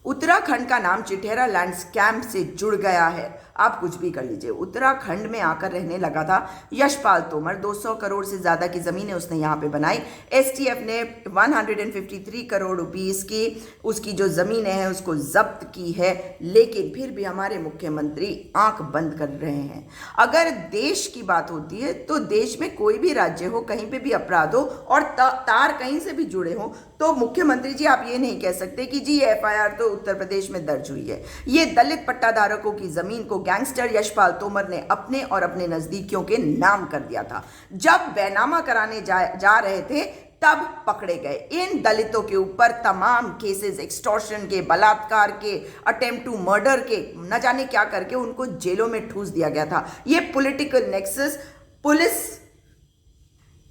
उत्तराखंड का नाम चिटेरा land scam से जुड़ गया है। आप कुछ भी कर लीजिए। उत्तराखंड में आकर रहने लगा था यशपाल तोमर। 200 करोड़ से ज़्यादा की ज़मीनें उसने यहाँ पे बनाई। एसटीएफ ने 153 करोड़ रुपीस की उसकी जो ज़मीनें हैं उसको जब्त की है, लेकिन फिर भी हमारे मुख्यमंत्री आंख बंद कर रहे हैं। अगर देश की बात होती है तो देश में कोई भी राज्य हो, कहीं पे भी अपराध हो और तार कहीं से भी जुड़े हो, तो मुख्यमंत्री जी आप ये नहीं कह सकते कि जी ये एफआईआर तो उत्तर प्रदेश में दर्ज हुई है। ये दलित पट्टाधारकों की जमीन को गैंगस्टर यशपाल तोमर ने अपने और अपने नजदीकियों के नाम कर दिया था। जब बैनामा कराने जा रहे थे तब पकड़े गए। इन दलितों के ऊपर तमाम केसेस, एक्सटॉर्शन के, बलात्कार के, अटेम्प्ट टू मर्डर के, न जाने क्या करके उनको जेलों में ठूस दिया गया था। ये पॉलिटिकल नेक्सस, पुलिस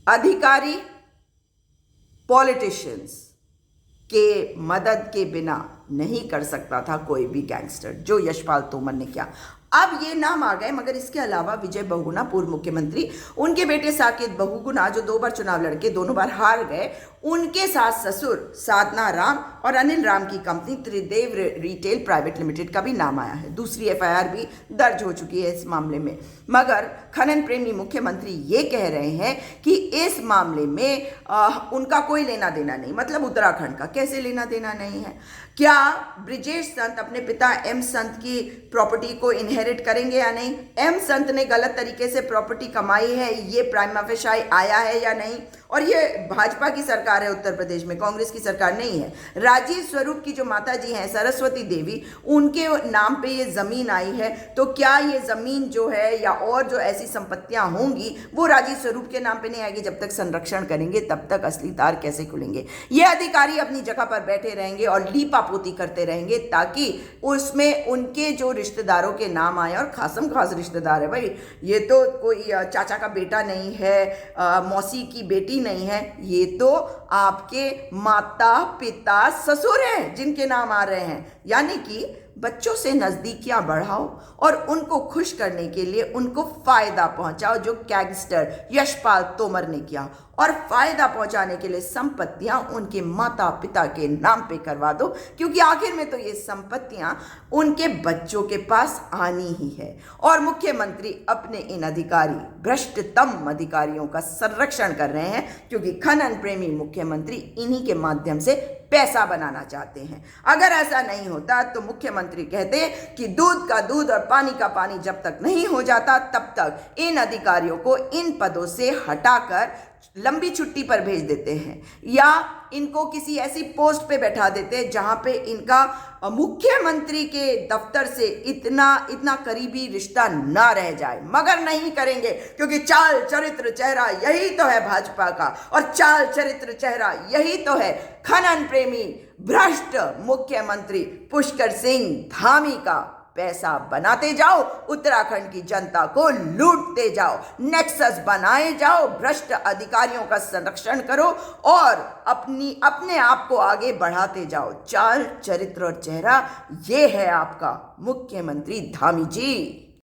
अधिकारी, पॉलिटिशियंस के मदद के बिना नहीं कर सकता था कोई भी गैंगस्टर, जो यशपाल तोमर ने किया। अब ये नाम आ गए, मगर इसके अलावा विजय बहुगुणा पूर्व मुख्यमंत्री, उनके बेटे साकेत बहुगुणा जो 2 बार चुनाव लड़के, दोनों बार हार गए, उनके सास ससुर साधना राम और अनिल राम की कंपनी त्रिदेव रिटेल प्राइवेट लिमिटेड का भी नाम आया है। दूसरी एफआईआर भी दर्ज हो चुकी है इस मामले में। मगर खनन प्रेमी मुख्यमंत्री ये कह रहे हैं कि इस मामले में उनका कोई लेना देना नहीं। मतलब उत्तराखंड का कैसे लेना देना नहीं है? क्या ब्रिजेश संत अपने पिता एम संत की प्रॉपर्टी को इनहेरिट करेंगे या नहीं? एम संत ने गलत तरीके से प्रॉपर्टी कमाई है, ये प्राइमा फेसाई आया है या नहीं? और ये भाजपा की सरकार है उत्तर प्रदेश में, कांग्रेस की सरकार नहीं है। राजीव स्वरूप की जो माता जी हैं सरस्वती देवी, उनके नाम पे ये जमीन आई है, तो क्या ये जमीन जो है या और जो ऐसी संपत्तियां होंगी वो राजीव स्वरूप के नाम पे नहीं आएगी? जब तक संरक्षण करेंगे तब तक असली तार कैसे खुलेंगे? ये अधिकारी अपनी जगह पर बैठे रहेंगे और लीपापोती करते रहेंगे ताकि उसमें उनके जो रिश्तेदारों के नाम आए, और खासम खास रिश्तेदार है भाई। ये तो कोई चाचा का बेटा नहीं है, मौसी की बेटी नहीं है, ये तो आपके माता पिता ससुर हैं जिनके नाम आ रहे हैं। यानी कि बच्चों से नजदीकियां बढ़ाओ और उनको खुश करने के लिए उनको फायदा पहुंचाओ, जो गैंगस्टर यशपाल तोमर ने किया। और फायदा पहुंचाने के लिए संपत्तियां उनके माता पिता के नाम पे करवा दो, क्योंकि आखिर में तो ये संपत्तियां उनके बच्चों के पास आनी ही है। और मुख्यमंत्री अपने इन अधिकारी, भ्रष्टतम अधिकारियों का संरक्षण कर रहे हैं, क्योंकि खनन प्रेमी मुख्यमंत्री इन्हीं के माध्यम से पैसा बनाना चाहते हैं। अगर ऐसा नहीं होता तो मुख्यमंत्री कहते कि दूध का दूध और पानी का पानी जब तक नहीं हो जाता तब तक इन अधिकारियों को इन पदों से हटाकर लंबी छुट्टी पर भेज देते हैं, या इनको किसी ऐसी पोस्ट पे बैठा देते हैं जहां पे इनका मुख्यमंत्री के दफ्तर से इतना करीबी रिश्ता ना रह जाए। मगर नहीं करेंगे, क्योंकि चाल चरित्र चेहरा यही तो है भाजपा का, और चाल चरित्र चेहरा यही तो है खनन प्रेमी भ्रष्ट मुख्यमंत्री पुष्कर सिंह धामी का। पैसा बनाते जाओ, उत्तराखंड की जनता को लूटते जाओ, नेक्सस बनाए जाओ, भ्रष्ट अधिकारियों का संरक्षण करो और अपने आप को आगे बढ़ाते जाओ। चाल चरित्र और चेहरा ये है आपका मुख्यमंत्री धामी जी।